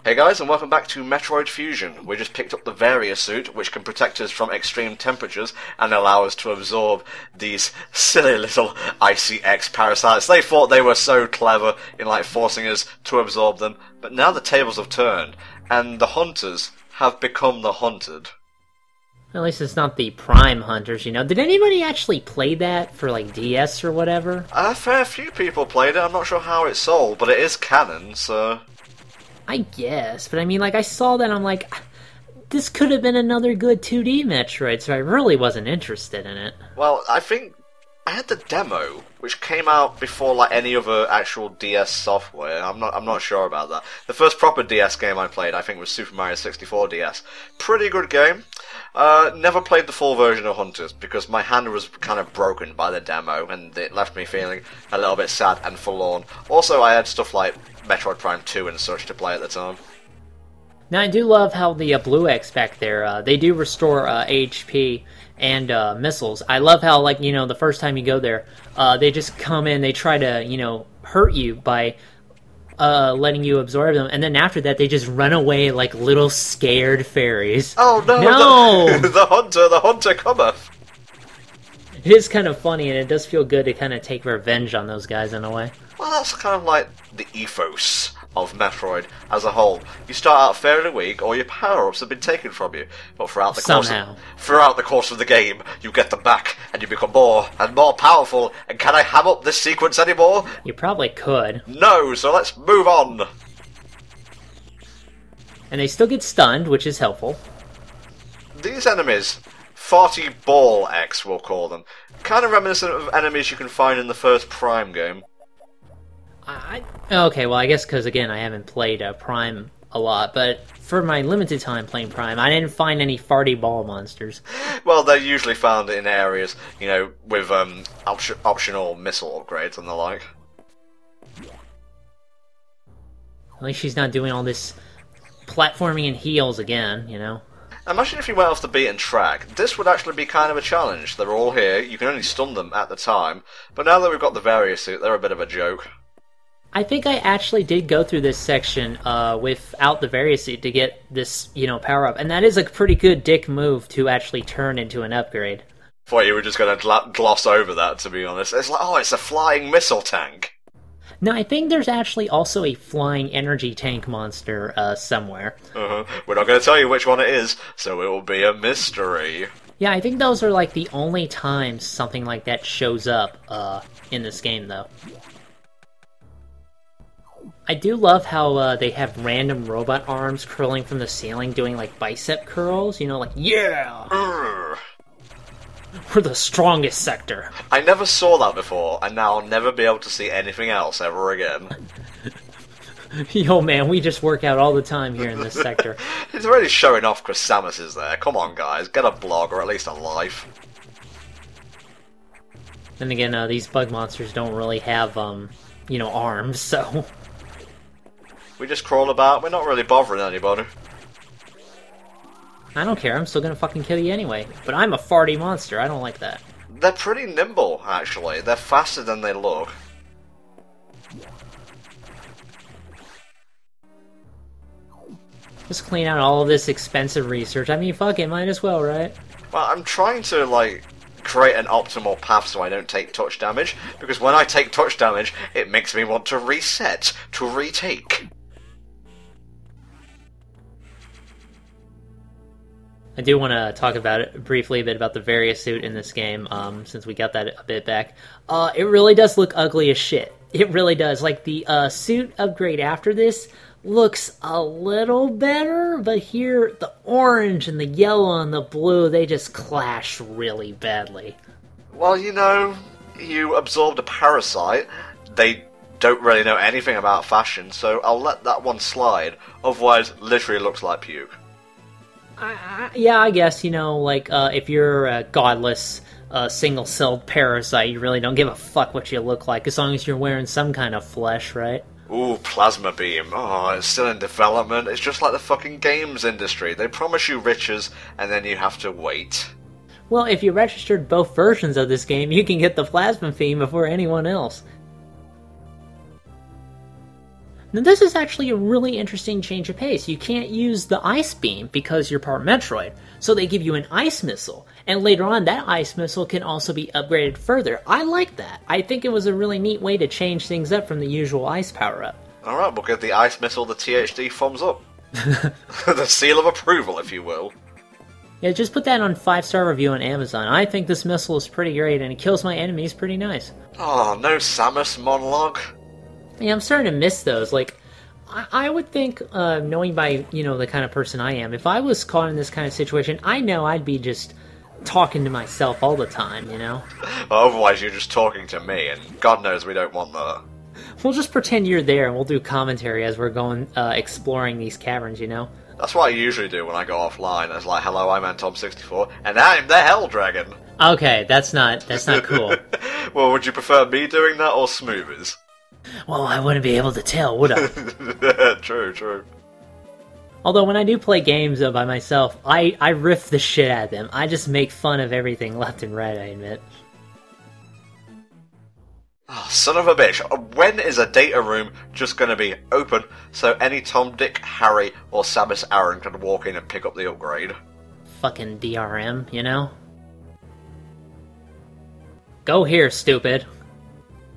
Hey guys, and welcome back to Metroid Fusion. We just picked up the Varia suit, which can protect us from extreme temperatures and allow us to absorb these silly little icy X parasites. They thought they were so clever in forcing us to absorb them, but now the tables have turned, and the hunters have become the hunted. At least it's not the Prime Hunters, you know. Did anybody actually play that for, DS or whatever? A fair few people played it. I'm not sure how it sold, but it is canon, so... I guess, but I mean, I saw that and I'm like, this could have been another good 2D Metroid, so I really wasn't interested in it. Well, I think I had the demo, which came out before any other actual DS software. I'm not sure about that. The first proper DS game I played, I think, was Super Mario 64 DS. Pretty good game. Never played the full version of Hunters because my hand was kind of broken by the demo, and it left me feeling a little bit sad and forlorn. Also, I had stuff like Metroid Prime 2 and such to play at the time. Now, I do love how the Blue X back there, they do restore HP and missiles. I love how, the first time you go there, they just come in, they try to, hurt you by letting you absorb them, and then after that, they just run away like little scared fairies. Oh, no! No! The hunter cometh! It is kind of funny, and it does feel good to kind of take revenge on those guys in a way. Well, that's kind of like the ethos of Metroid as a whole. You start out fairly weak, or your power-ups have been taken from you, but throughout the course of the game, you get them back, and you become more and more powerful. And can I ham up this sequence anymore? You probably could. No, so let's move on. And they still get stunned, which is helpful. These enemies, 40 Ball X, we'll call them, kind of reminiscent of enemies you can find in the first Prime game. Okay, well, I guess because, again, I haven't played Prime a lot, but for my limited time playing Prime, I didn't find any farty ball monsters. Well, they're usually found in areas, with optional missile upgrades and the like. At least she's not doing all this platforming and heals again, Imagine if you went off the beaten track. This would actually be kind of a challenge. They're all here, you can only stun them at the time, but now that we've got the Varia suit, they're a bit of a joke. I think I actually did go through this section without the Varia suit to get this, power-up, and that is a pretty good dick move to actually turn into an upgrade. Thought you were just going to gloss over that, to be honest. It's it's a flying missile tank. No, I think there's actually also a flying energy tank monster somewhere. We're not going to tell you which one it is, so it will be a mystery. Yeah, I think those are the only times something like that shows up in this game, though. I do love how they have random robot arms curling from the ceiling doing bicep curls, yeah! We're the strongest sector. I never saw that before, and now I'll never be able to see anything else ever again. Yo man, we just work out all the time here in this sector. It's really showing off because Samus is there. Come on guys, get a blog or at least a life. Then again, these bug monsters don't really have, arms, so... We just crawl about, we're not really bothering anybody. I don't care, I'm still gonna fucking kill you anyway. But I'm a farty monster, I don't like that. They're pretty nimble, actually. They're faster than they look. Just clean out all of this expensive research. I mean, fuck it, might as well, right? Well, I'm trying to, create an optimal path so I don't take touch damage, because when I take touch damage, it makes me want to reset, to retake. I do want to talk about it briefly a bit about the Varia suit in this game, since we got that a bit back. It really does look ugly as shit. It really does. The suit upgrade after this looks a little better, but here, the orange and the yellow and the blue, they just clash really badly. Well, you absorbed a parasite. They don't really know anything about fashion, so I'll let that one slide. Otherwise, literally looks like puke. Yeah, I guess, if you're a godless, single-celled parasite, you really don't give a fuck what you look like, as long as you're wearing some kind of flesh, right? Ooh, plasma beam. Oh, it's still in development. It's just like the fucking games industry. They promise you riches, and then you have to wait. Well, if you registered both versions of this game, you can get the plasma beam before anyone else. Now this is actually a really interesting change of pace. You can't use the ice beam because you're part Metroid, so they give you an ice missile, and later on that ice missile can also be upgraded further. I like that. I think it was a really neat way to change things up from the usual ice power-up. Alright, we'll give the ice missile the THD thumbs up. The seal of approval, if you will. Yeah, just put that on 5-star review on Amazon. I think this missile is pretty great, and it kills my enemies pretty nice. Oh, no Samus monologue. Yeah, I'm starting to miss those. Like, I would think, knowing by, the kind of person I am, if I was caught in this kind of situation, I know I'd be just talking to myself all the time, Well, otherwise you're just talking to me, and God knows we don't want that. We'll just pretend you're there, and we'll do commentary as we're going, exploring these caverns, That's what I usually do when I go offline. It's like, hello, I'm Antom64, and I'm the Hell Dragon. Okay, that's not cool. Well, would you prefer me doing that or Smoothies? Well, I wouldn't be able to tell, would I? True. Although when I do play games by myself, I riff the shit out of them. I just make fun of everything left and right, I admit. Oh, son of a bitch. When is a data room just going to be open so any Tom, Dick, Harry, or Samus Aran can walk in and pick up the upgrade? Fucking DRM, Go here, stupid.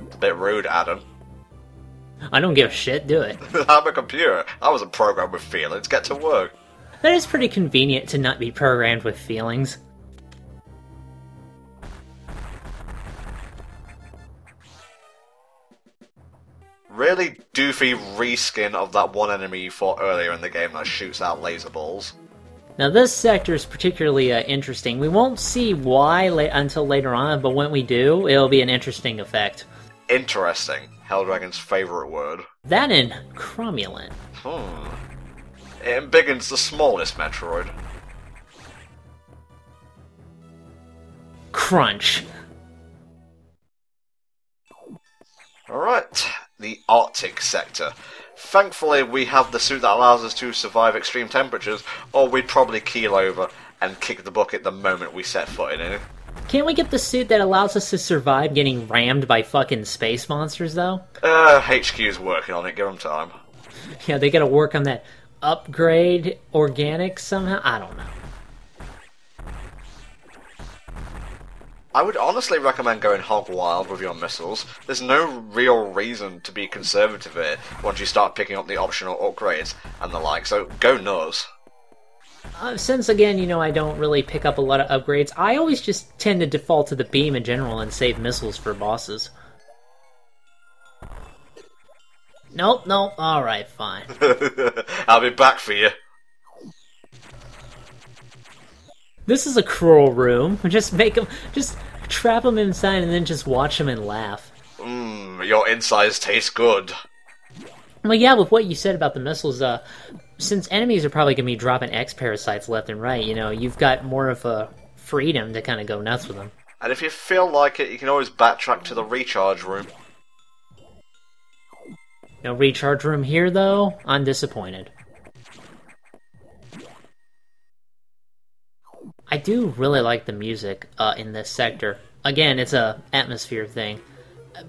It's a bit rude, Adam. I don't give a shit, do it. I'm a computer. I wasn't programmed with feelings. Get to work. That is pretty convenient to not be programmed with feelings. Really doofy reskin of that one enemy you fought earlier in the game that shoots out laser balls. Now this sector is particularly interesting. We won't see why until later on, but when we do, it'll be an interesting effect. Interesting. Helldragon's favourite word. That and cromulent. It embiggens the smallest Metroid. Crunch. Alright, the Arctic sector. Thankfully we have the suit that allows us to survive extreme temperatures, or we'd probably keel over and kick the bucket the moment we set foot in it. Can't we get the suit that allows us to survive getting rammed by fucking space monsters, though? HQ's working on it, give them time. Yeah, they gotta work on that upgrade organic somehow? I don't know. I would honestly recommend going hog wild with your missiles. There's no real reason to be conservative here once you start picking up the optional upgrades and the like, so go nuts. Since, again, I don't really pick up a lot of upgrades, I always just tend to default to the beam in general and save missiles for bosses. Nope, alright, fine. I'll be back for you. This is a cruel room. Just trap them inside and then just watch them and laugh. Your insides taste good. Well, yeah, with what you said about the missiles, since enemies are probably going to be dropping X-parasites left and right, you've got more of a freedom to kind of go nuts with them. And if you feel like it, you can always backtrack to the recharge room. No recharge room here, though? I'm disappointed. I do really like the music in this sector. Again, it's a atmosphere thing.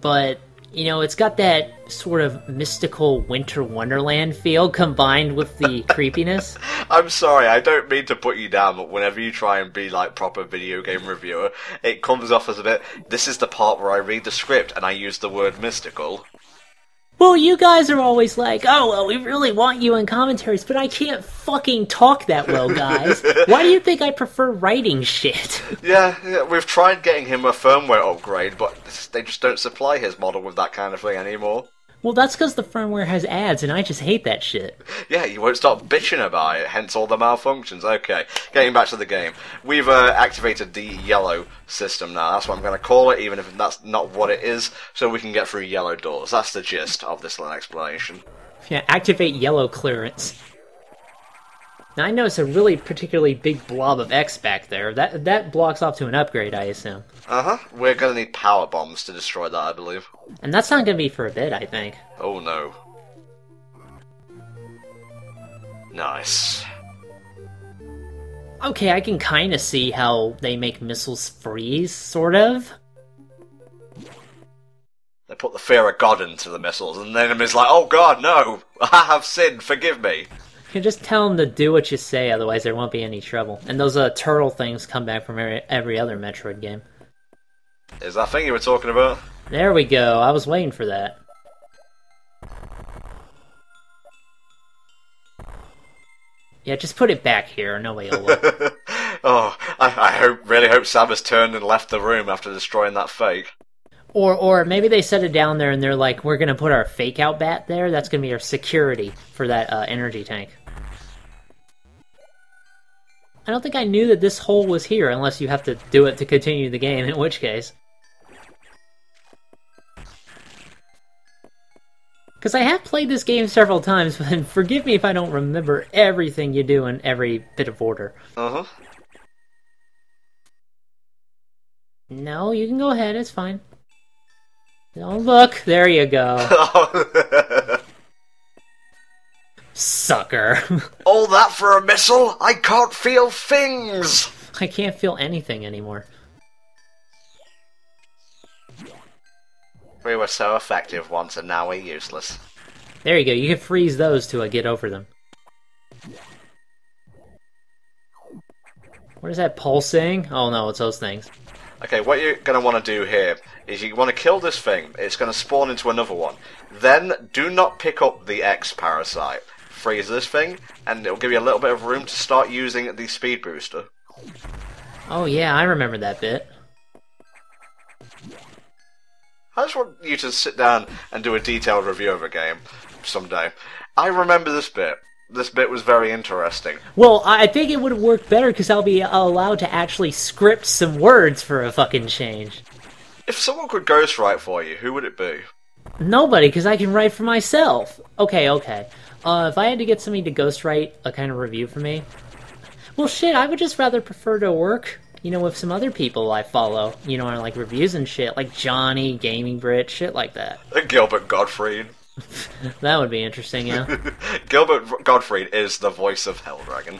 But, it's got that sort of mystical winter wonderland feel combined with the creepiness. I'm sorry, I don't mean to put you down, but whenever you try and be like proper video game reviewer, it comes off as a bit, this is the part where I read the script and I use the word mystical. Well, you guys are always like, oh, well, we really want you in commentaries, but I can't fucking talk that well, guys. Why do you think I prefer writing shit? Yeah, we've tried getting him a firmware upgrade, but they just don't supply his model with that kind of thing anymore. Well, that's because the firmware has ads, and I just hate that shit. Yeah, you won't stop bitching about it, hence all the malfunctions. Okay, getting back to the game. We've activated the yellow system now. That's what I'm going to call it, even if that's not what it is, so we can get through yellow doors. That's the gist of this little explanation. Yeah, activate yellow clearance. Now, I notice a really particularly big blob of X back there. That blocks off to an upgrade, I assume. Uh-huh. We're going to need power bombs to destroy that, I believe. And that's not going to be for a bit, I think. Oh, no. Nice. Okay, I can kind of see how they make missiles freeze, sort of. They're put the fear of God into the missiles, and the enemy's like, oh God, no, I have sinned, forgive me. You can just tell them to do what you say, otherwise there won't be any trouble. And those turtle things come back from every other Metroid game. Is that thing you were talking about? There we go, I was waiting for that. Yeah, just put it back here, nobody will look. Oh, I really hope Samus turned and left the room after destroying that fake. Or maybe they set it down there and they're like, we're gonna put our fake out bat there, that's gonna be our security for that energy tank. I don't think I knew that this hole was here, unless you have to do it to continue the game, in which case. Because I have played this game several times, but forgive me if I don't remember everything you do in every bit of order. Uh-huh. No, you can go ahead, it's fine. Don't look, there you go. Sucker. All that for a missile? I can't feel things! I can't feel anything anymore. We were so effective once and now we're useless. There you go, you can freeze those to get over them. What is that pulsing? Oh no, it's those things. Okay, what you're going to want to do here is you want to kill this thing. It's going to spawn into another one. Then, do not pick up the X parasite. Freeze this thing, and it'll give you a little bit of room to start using the speed booster. Oh yeah, I remember that bit. I just want you to sit down and do a detailed review of a game someday. I remember this bit. This bit was very interesting. Well, I think it would work better because I'll be allowed to actually script some words for a fucking change. If someone could ghostwrite for you, who would it be? Nobody, because I can write for myself. Okay. If I had to get somebody to ghostwrite a kind of review for me, well, shit, I would just rather prefer to work, with some other people I follow, on like reviews and shit, like Johnny, Gaming Brit, shit like that. Gilbert Gottfried. That would be interesting, yeah. Gilbert Gottfried is the voice of Helldragon.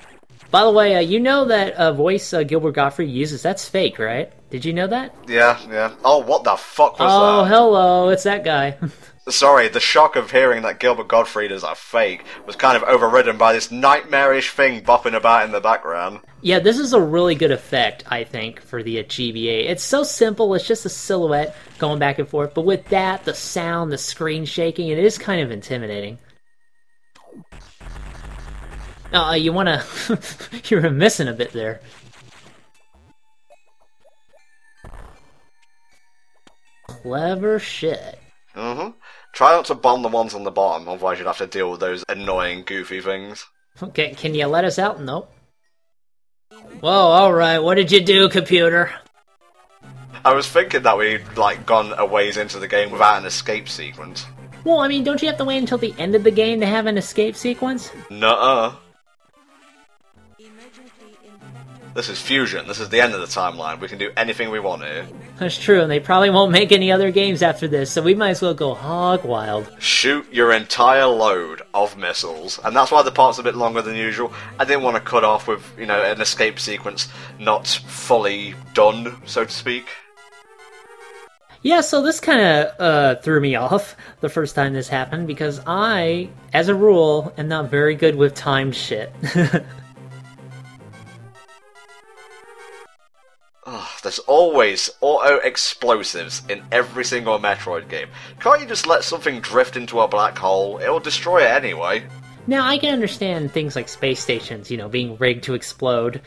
By the way, you know that voice Gilbert Gottfried uses, that's fake, right? Did you know that? Yeah. Oh, what the fuck was that? Oh, hello, it's that guy. Sorry, the shock of hearing that Gilbert Gottfried is a fake was kind of overridden by this nightmarish thing bopping about in the background. Yeah, this is a really good effect, I think, for the GBA. It's so simple, it's just a silhouette going back and forth, but with that, the sound, the screen shaking, it is kind of intimidating. You wanna... You're missing a bit there. Clever shit. Mm-hmm. Try not to bomb the ones on the bottom, otherwise you'd have to deal with those annoying, goofy things. Okay, can you let us out? Nope. Whoa, alright, what did you do, computer? I was thinking that we'd, gone a ways into the game without an escape sequence. Well, I mean, don't you have to wait until the end of the game to have an escape sequence? Nuh-uh. This is Fusion. This is the end of the timeline. We can do anything we want here. That's true, and they probably won't make any other games after this, so we might as well go hog wild. Shoot your entire load of missiles. And that's why the part's a bit longer than usual. I didn't want to cut off with, an escape sequence not fully done, so to speak. Yeah, so this kind of threw me off the first time this happened, because I, as a rule, am not very good with timed shit. There's always auto-explosives in every single Metroid game. Can't you just let something drift into a black hole? It'll destroy it anyway. Now, I can understand things like space stations, being rigged to explode.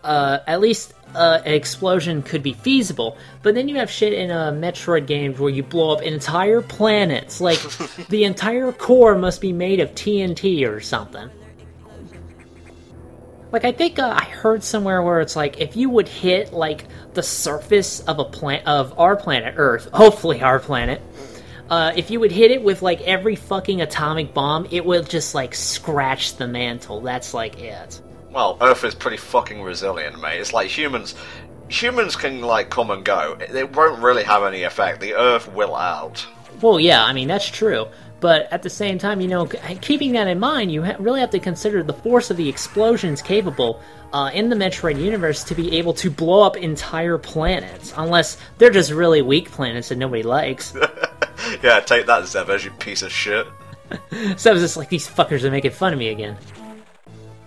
At least an explosion could be feasible, but then you have shit in Metroid games where you blow up entire planets. Like, the entire core must be made of TNT or something. Like, I think I heard somewhere where it's like, if you would hit, the surface of of our planet, Earth, hopefully our planet, if you would hit it with, every fucking atomic bomb, it would just, scratch the mantle. That's, it. Well, Earth is pretty fucking resilient, mate. It's like humans can, come and go. It won't really have any effect. The Earth will out. Well, yeah, I mean, that's true. But at the same time, keeping that in mind, you really have to consider the force of the explosions capable in the Metroid universe to be able to blow up entire planets. Unless they're just really weak planets that nobody likes. Yeah, take that, Zevez, you piece of shit. So I was just like, these fuckers are making fun of me again.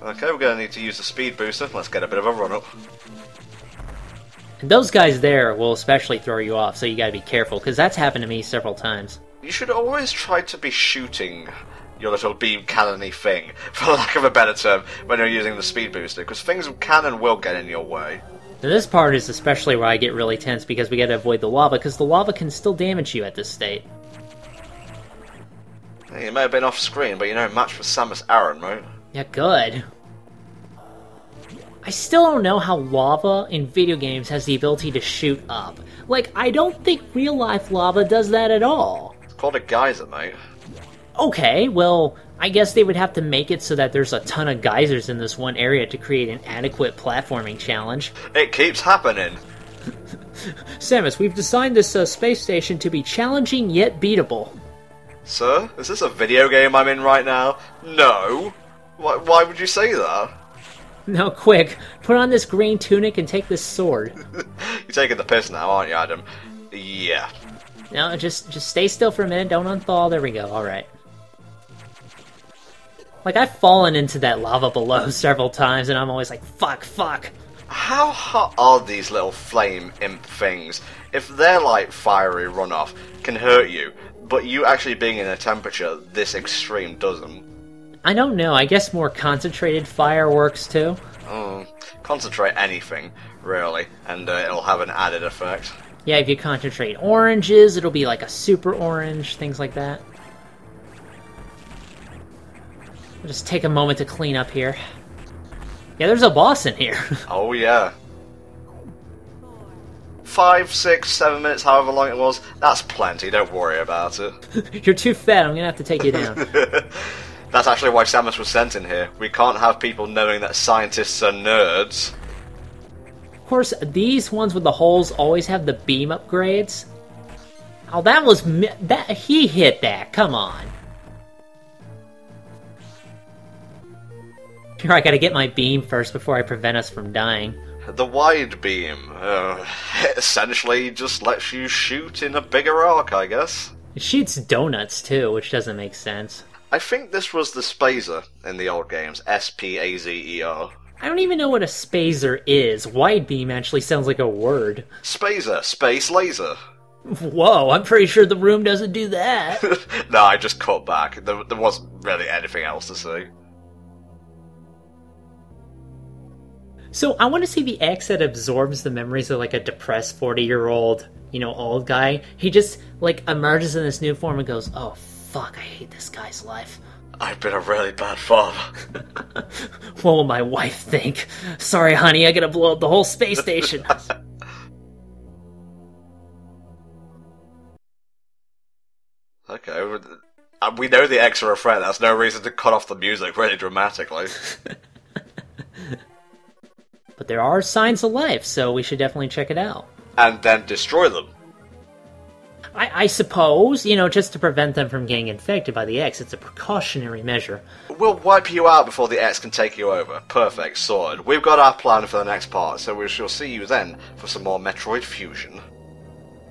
Okay, we're gonna need to use the speed booster. Let's get a bit of a run-up. And those guys there will especially throw you off, so you gotta be careful, because that's happened to me several times. You should always try to be shooting your little beam cannon-y thing, for lack of a better term, when you're using the speed booster, because things can and will get in your way. Now this part is especially where I get really tense, because we gotta avoid the lava, because the lava can still damage you at this state. Hey, you may have been off-screen, but you're no match for Samus Aran, mate. Yeah, good. I still don't know how lava in video games has the ability to shoot up. Like, I don't think real-life lava does that at all. It's called a geyser, mate. Okay, well, I guess they would have to make it so that there's a ton of geysers in this one area to create an adequate platforming challenge. It keeps happening. Samus, we've designed this space station to be challenging yet beatable. Sir, is this a video game I'm in right now? No. Why would you say that? No, quick, put on this green tunic and take this sword. You're taking the piss now, aren't you, Adam? Yeah. No, just stay still for a minute, don't unthaw, there we go, alright. Like, I've fallen into that lava below several times, and I'm always like, fuck. How hot are these little flame imp things? If they're like fiery runoff, can hurt you, but you actually being in a temperature this extreme doesn't. I don't know, I guess more concentrated fireworks too. Concentrate anything, really, and it'll have an added effect. Yeah, if you concentrate oranges, it'll be like a super orange, things like that. I'll just take a moment to clean up here. Yeah, there's a boss in here. Oh yeah. 5, 6, 7 minutes, however long it was, that's plenty, don't worry about it. You're too fat, I'm gonna have to take you down. That's actually why Samus was sent in here. We can't have people knowing that scientists are nerds. Of course, these ones with the holes always have the beam upgrades. Oh, that was... he hit that, come on. Here, I gotta get my beam first before I prevent us from dying. The wide beam, it essentially just lets you shoot in a bigger arc, I guess. It shoots donuts, too, which doesn't make sense. I think this was the Spazer in the old games, S-P-A-Z-E-R. I don't even know what a spazer is. Wide beam actually sounds like a word. Spazer, space laser. Whoa, I'm pretty sure the room doesn't do that. No, I just cut back. There wasn't really anything else to say. So I want to see the X that absorbs the memories of like a depressed 40-year-old, old guy. He just like emerges in this new form and goes, "Oh fuck, I hate this guy's life. I've been a really bad father." What will my wife think? Sorry, honey, I gotta blow up the whole space station. Okay, we know the X are a threat. That's no reason to cut off the music really dramatically. But there are signs of life, so we should definitely check it out. And then destroy them. I suppose, just to prevent them from getting infected by the X. It's a precautionary measure. We'll wipe you out before the X can take you over. Perfect, sorted. We've got our plan for the next part, so we shall see you then for some more Metroid Fusion.